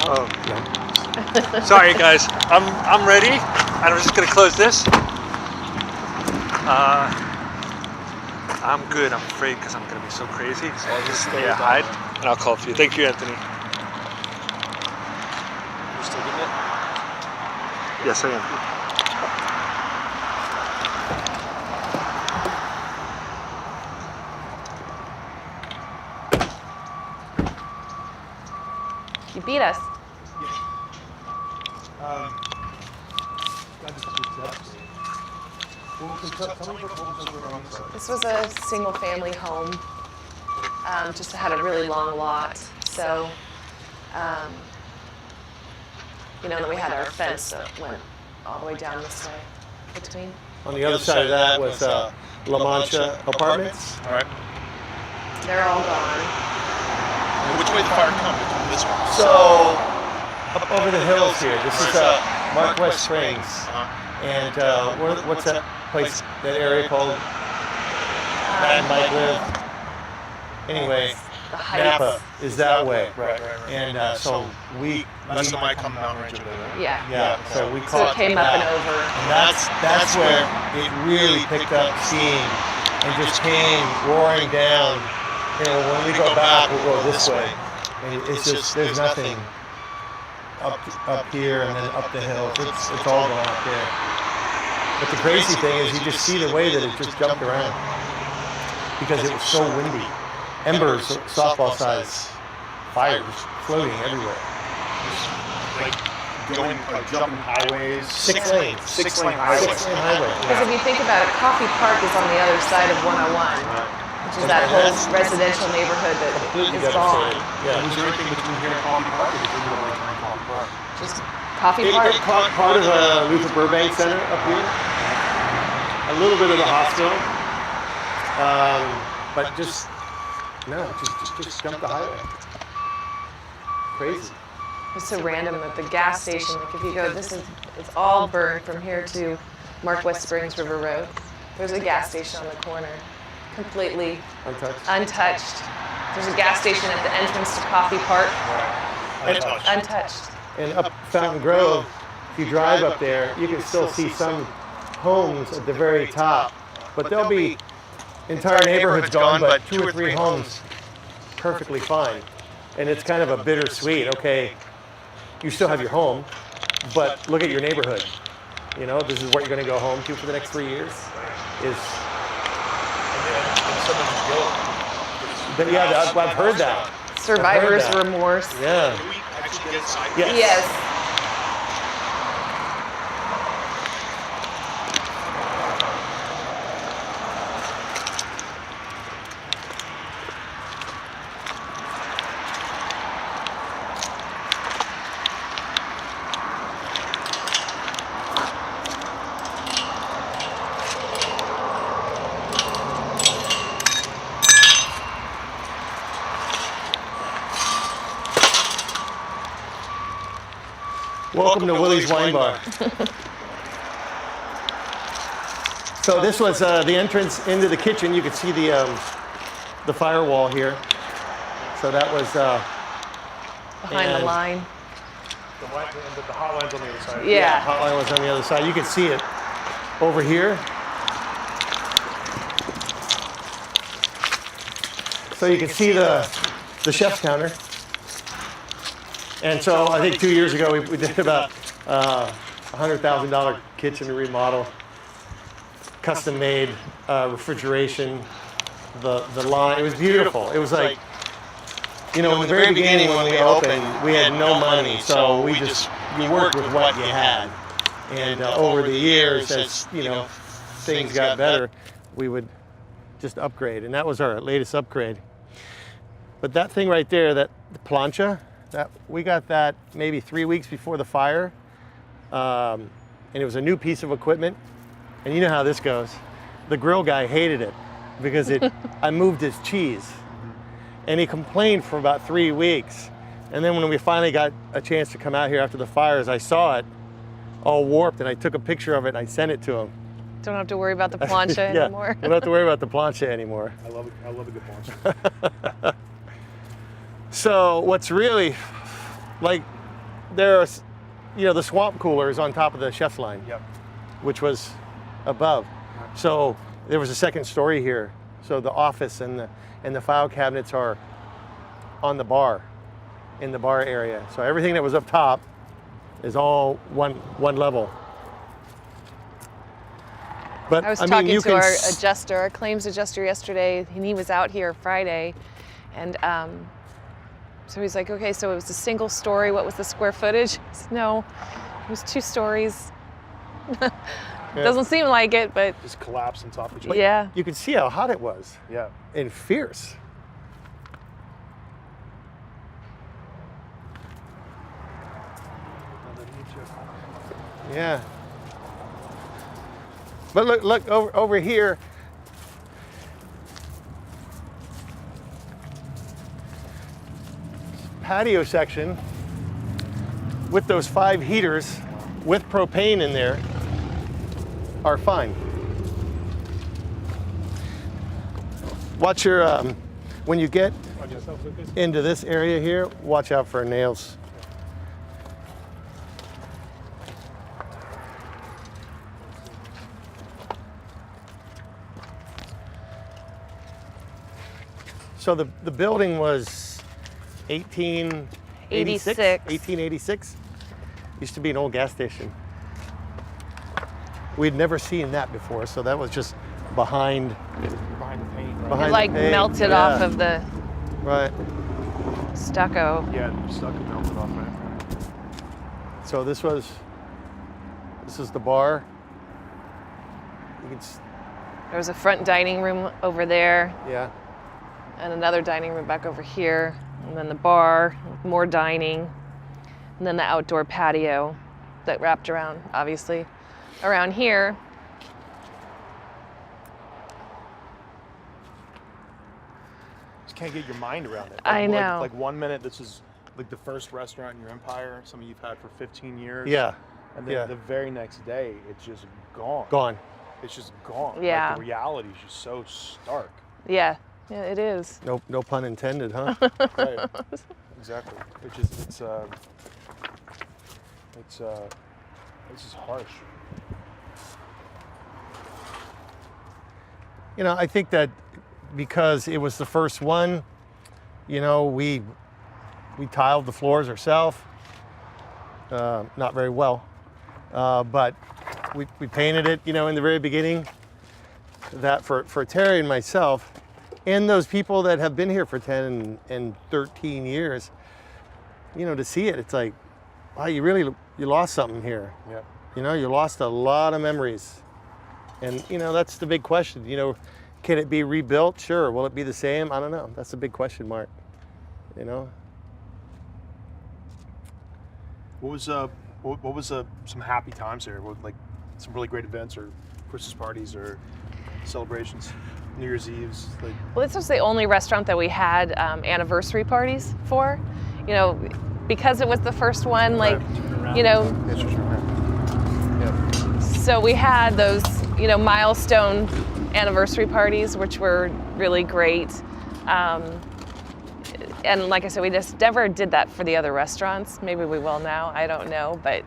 Oh, no. Sorry, guys. I'm ready, and I'm just gonna close this. I'm good. I'm afraid because I'm gonna be so crazy. So I'll just hide, and I'll call for you. Thank you, Anthony. You're still getting it? Yes, I am. You beat us. This was a single-family home. Just had a really long lot. So, then we had our fence that went all the way down this way between. On the other side of that was La Mancha Apartments. All right. They're all gone. Which way did the fire come? This one? So, up over the hills here, this is Mark West Springs. And what's that place, that area called? Matt and Mike live. Anyway, Napa is that way. Right. And so That's the Mike on the mountain range over there. Yeah. So we So caught it came up and that. over. And that's where it really picked up steam and just came roaring down. When we go back, we'll go this way. And it's just, there's nothing up here and then up the hill. It's all gone up there. But the crazy thing is you just see the way that it just jumped around because it was so windy. Embers, softball size fires floating everywhere. Like jumping highways. 6 lanes. 6 lane highway. 6 lane highway. Because if you think about it, Coffee Park is on the other side of 101, which is that whole residential neighborhood that is gone. Yeah. Was there anything between here and Coffee Park, or did you go like Coffee Park? Just Coffee It Park. caught part of the Luther Burbank Center up here, a little bit of the hospital, but just jump the highway. Crazy. It's so random that the gas station, like if you go, it's all burned from here to Mark West Springs River Road. There's a gas station on the corner, completely untouched. There's a gas station at the entrance to Coffee Park, untouched. And up Fountain Grove, if you drive up there, you can still see some homes at the very top, but there'll be entire neighborhoods gone, but 2 or 3 homes perfectly fine. And it's kind of a bittersweet. Okay, you still have your home, but look at your neighborhood. This is what you're going to go home to for the next 3 years. I've heard that. Survivor's remorse. Yeah. Do we actually get side? Yes. Welcome to Willi's Wine Bar. So this was the entrance into the kitchen. You could see the firewall here. So that was Behind the line. The hotline's on the other side. Yeah. Hotline was on the other side. You could see it over here. So you can see the chef's counter. And so I think 2 years ago we did about $100,000 kitchen remodel, custom made refrigeration, the line. It was beautiful. It was like, in the very beginning when we opened, we had no money, so you worked with what you had. And over the years, as things got better, we would just upgrade, and that was our latest upgrade. But that thing right there, the plancha, we got that maybe 3 weeks before the fire, and it was a new piece of equipment. And you know how this goes. The grill guy hated it because I moved his cheese, and he complained for about 3 weeks. And then when we finally got a chance to come out here after the fires, I saw it all warped, and I took a picture of it and I sent it to him. Don't have to worry about the plancha anymore. Don't have to worry about the plancha anymore. I love a good plancha. So what's really, like, there's, the swamp cooler is on top of the chef's line, Yep. which was above. So there was a second story here. So the office and the file cabinets are on the bar, in the bar area. So everything that was up top is all one level. But I was mean, talking you to can our adjuster, our claims adjuster yesterday, and he was out here Friday, and so he's like, okay, so it was a single story. What was the square footage? I said, no, it was 2 stories. Doesn't seem like it, but Just collapse on top of each other. yeah. You could see how hot it was Yeah. and fierce. Yeah. But look over here. Patio section with those 5 heaters with propane in there are fine. Watch your, when you get Watch yourself, Lucas. into this area here, watch out for nails. So the building was 1886. 1886. Used to be an old gas station. We'd never seen that before, so that was just behind. Behind the paint. Right? Behind It like the paint, melted yeah. off of the Right. stucco. Yeah, stuck and melted off, right? So this is the bar. You can, There was a front dining room over there, yeah. and another dining room back over here, and then the bar, more dining, and then the outdoor patio that wrapped around, obviously, around here. Just can't get your mind around it. I know. Like 1 minute, this is like the first restaurant in your empire, something you've had for 15 years. Yeah. And then Yeah. the very next day, it's just gone. Gone. It's just gone. Yeah. Like the reality is just so stark. Yeah, it is. No pun intended, huh? Right. Exactly. It's just harsh. I think that because it was the first one, we tiled the floors ourselves. Not very well, but we painted it, in the very beginning. That for Terry and myself, and those people that have been here for 10 and 13 years, to see it, it's like, wow, you lost something here. Yeah. You lost a lot of memories. And, that's the big question. Can it be rebuilt? Sure. Will it be the same? I don't know. That's the big question mark. What was some happy times here? What, like some really great events or Christmas parties or celebrations, New Year's Eves? Like, Well, this was the only restaurant that we had anniversary parties for, because it was the first one, like, it's just yeah. so we had those, milestone anniversary parties, which were really great. And like I said, we just never did that for the other restaurants. Maybe we will now, I don't know, but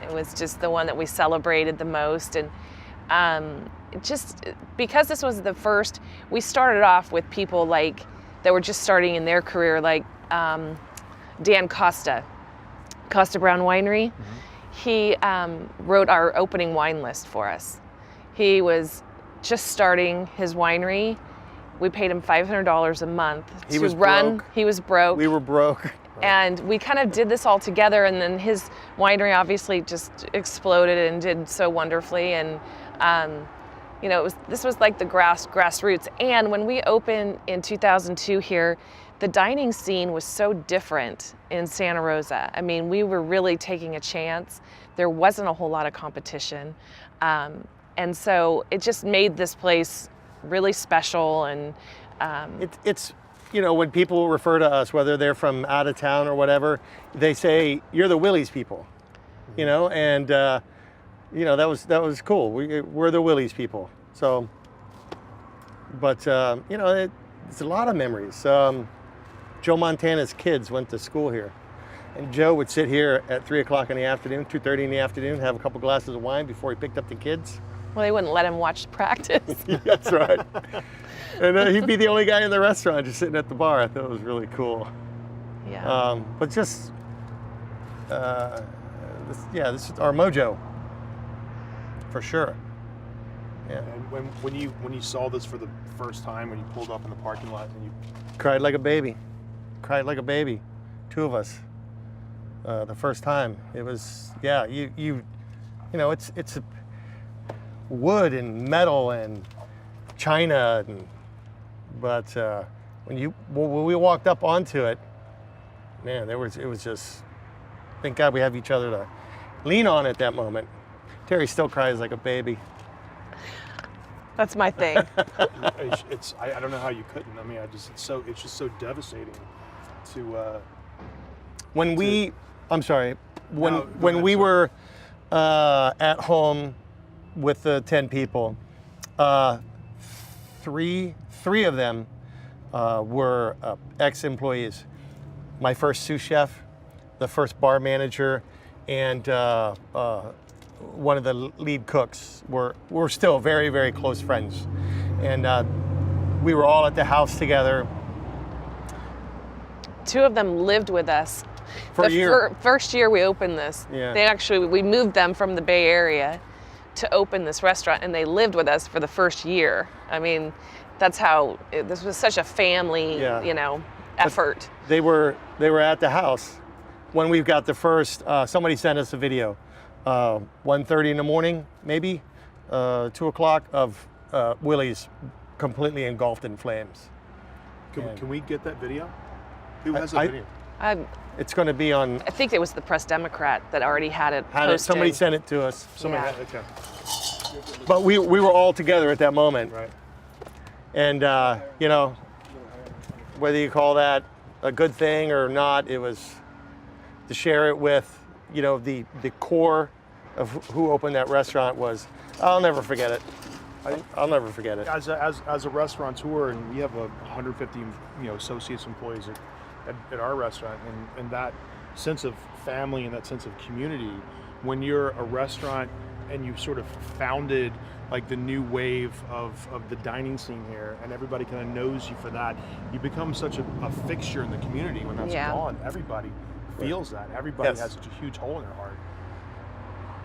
it was just the one that we celebrated the most. And just because this was the first, we started off with people like that were just starting in their career, like Dan Costa Brown Winery. Mm-hmm. He wrote our opening wine list for us. He was just starting his winery. We paid him $500 a month He to was run. broke. He was broke. We were broke. And we kind of did this all together, and then his winery obviously just exploded and did so wonderfully. And this was like the grassroots. And when we opened in 2002 here, the dining scene was so different in Santa Rosa. I mean, we were really taking a chance. There wasn't a whole lot of competition. And so it just made this place really special. And It's when people refer to us, whether they're from out of town or whatever, they say, you're the Willi's people, and that was cool. We're the Willi's people. So, but it's a lot of memories. Joe Montana's kids went to school here. And Joe would sit here at 3 o'clock in the afternoon, 2:30 in the afternoon, have a couple glasses of wine before he picked up the kids. Well, they wouldn't let him watch practice. That's right. And he'd be the only guy in the restaurant just sitting at the bar. I thought it was really cool. Yeah. But just, this is our mojo, for sure. Yeah. And when you saw this for the first time, when you pulled up in the parking lot and you Cried like a baby. Cried like a baby. Two of us. The first time. It was, you know, it's wood and metal and china, but when we walked up onto it, man, it was just, thank God we have each other to lean on at that moment. Terry still cries like a baby. That's my thing. I don't know how you couldn't. I mean, it's just so devastating to. When we were at home with the 10 people, three of them were ex-employees. My first sous chef, the first bar manager, and one of the lead cooks were still very, very close friends. And we were all at the house together. Two of them lived with us. For a year. First year we opened this, we moved them from the Bay Area to open this restaurant, and they lived with us for the first year. I mean, that's how, this was such a family, effort. But they were at the house when we got the first, somebody sent us a video, 1:30 in the morning, maybe, 2 o'clock of Willi's completely engulfed in flames. Can we get that video? Who has that video? It's going to be on. I think it was the Press Democrat that already had it posted. Somebody sent it to us. Okay. But we were all together at that moment. Right. And, whether you call that a good thing or not, it was to share it with, the core of who opened that restaurant was, I'll never forget it. I'll never forget it. As a restaurateur, and we have 150 associates, employees at our restaurant, and that sense of family and that sense of community, when you're a restaurant and you've sort of founded like the new wave of the dining scene here, and everybody kind of knows you for that, you become such a fixture in the community. When that's gone, everybody feels that. Everybody has such a huge hole in their heart.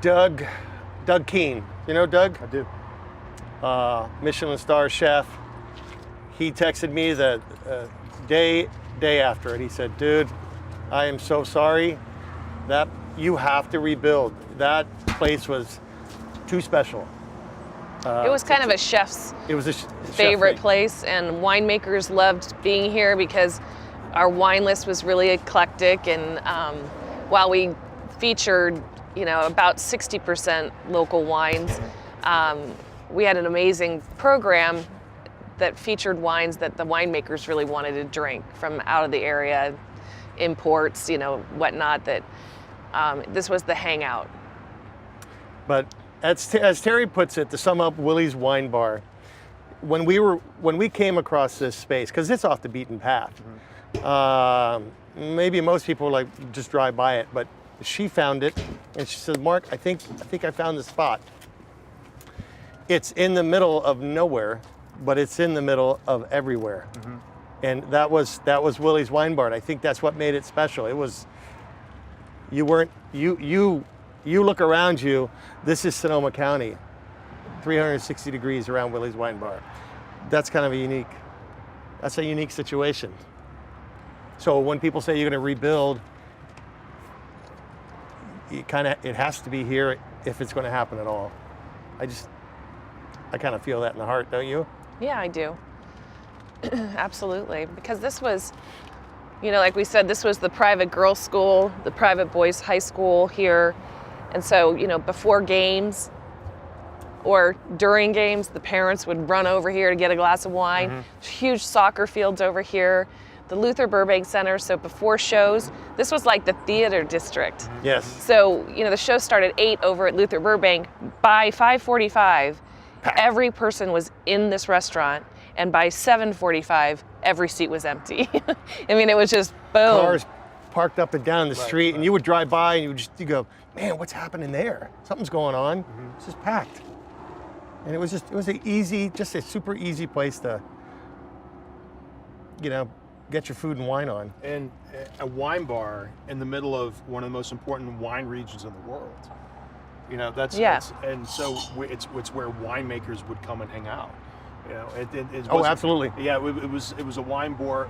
Doug Keene, you know Doug? I do. Michelin star chef. He texted me the day after it. He said, "Dude, I am so sorry. That you have to rebuild. That place was too special." It was kind of a chef's chef favorite place, and winemakers loved being here because our wine list was really eclectic, and while we featured, about 60% local wines, we had an amazing program that featured wines that the winemakers really wanted to drink from out of the area, imports, whatnot, that this was the hangout. But as Terry puts it, to sum up Willi's Wine Bar, when we came across this space, because it's off the beaten path, maybe most people just drive by it, but she found it, and she said, "Mark, I think I found the spot. It's in the middle of nowhere, but it's in the middle of everywhere." Mm-hmm. And that was Willi's Wine Bar. And I think that's what made it special. It was, you look around you, this is Sonoma County, 360 degrees around Willi's Wine Bar. That's kind of a unique situation. So when people say you're going to rebuild, it has to be here if it's going to happen at all. I kind of feel that in the heart, don't you? Yeah, I do. Absolutely. Because this was, like we said, this was the private girls' school, the private boys' high school here. And so, before games or during games, the parents would run over here to get a glass of wine. Mm-hmm. Huge soccer fields over here. The Luther Burbank Center, so before shows, this was like the theater district. Yes. So, the show started at 8 over at Luther Burbank. By 5:45, every person was in this restaurant, and by 7:45, every seat was empty. I mean, it was just boom. Cars parked up and down the street, and you would drive by and you go, man, what's happening there? Something's going on. It's just packed. And it was a super easy place to, get your food and wine on. And a wine bar in the middle of one of the most important wine regions in the world. And so it's where winemakers would come and hang out. Absolutely. Yeah, it was a wine bar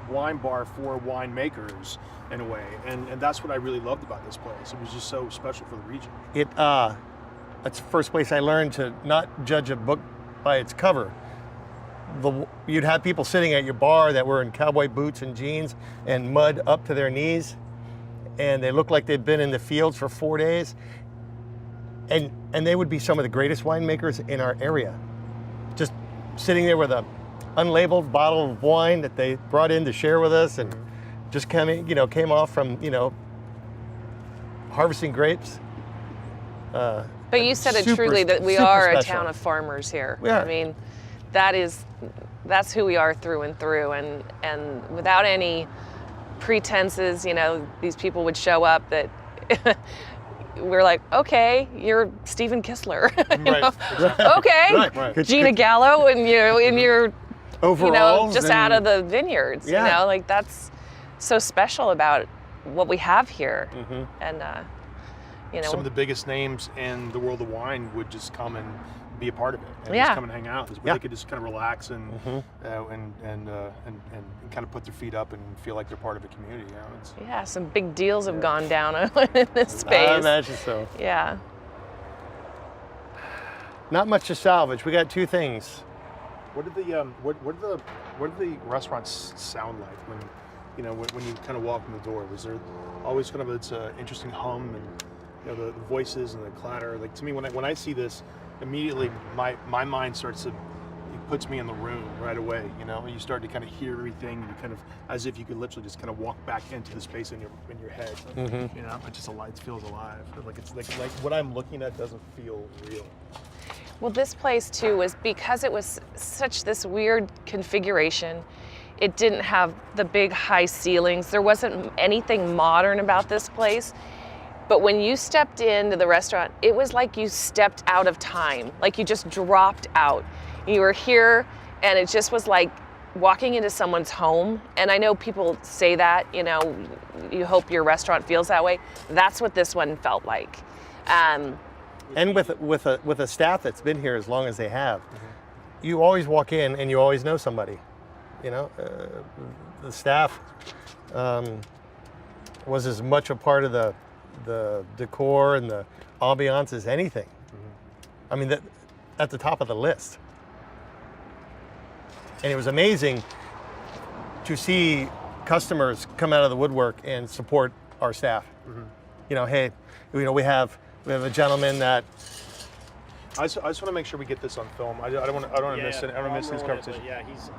for winemakers in a way, and that's what I really loved about this place. It was just so special for the region. That's the first place I learned to not judge a book by its cover. You'd have people sitting at your bar that were in cowboy boots and jeans and mud up to their knees, and they looked like they'd been in the fields for 4 days, and they would be some of the greatest winemakers in our area. Just sitting there with a unlabeled bottle of wine that they brought in to share with us, and just came off from harvesting grapes. But you said it super, truly that we super are a special. town of farmers here. We are. I mean, that's who we are through and through, and without any pretenses, these people would show up that we're like, okay, you're Stephen Kistler. Okay, Right. Gina Gallo, and in your Overalls, just out of the vineyards. Yeah. That's so special about what we have here, and some of the biggest names in the world of wine would just come and be a part of it, and Yeah. just come and hang out. Where they could just kind of relax and kind of put their feet up and feel like they're part of a community. Yeah, some big deals have gone down in this space. I imagine so. Yeah. Not much to salvage. We got two things. What did the restaurants sound like when you kind of walk in the door? Was there always kind of its interesting hum and the voices and the clatter? Like, to me, when I see this, immediately my mind starts to, it puts me in the room right away. You start to kind of hear everything. You kind of, as if you could literally just kind of walk back into the space in your head. It just feels alive. Like what I'm looking at doesn't feel real. Well, this place too was, because it was such this weird configuration. It didn't have the big high ceilings. There wasn't anything modern about this place. But when you stepped into the restaurant, it was like you stepped out of time, like you just dropped out. You were here, and it just was like walking into someone's home. And I know people say that, you hope your restaurant feels that way. That's what this one felt like. And with a staff that's been here as long as they have, you always walk in and you always know somebody. The staff was as much a part of the decor and the ambiance as anything. I mean, at the top of the list. And it was amazing to see customers come out of the woodwork and support our staff. Hey, we have a gentleman that. I just want to make sure we get this on film. I don't want to miss it. I don't want to miss this conversation. Yeah, he's.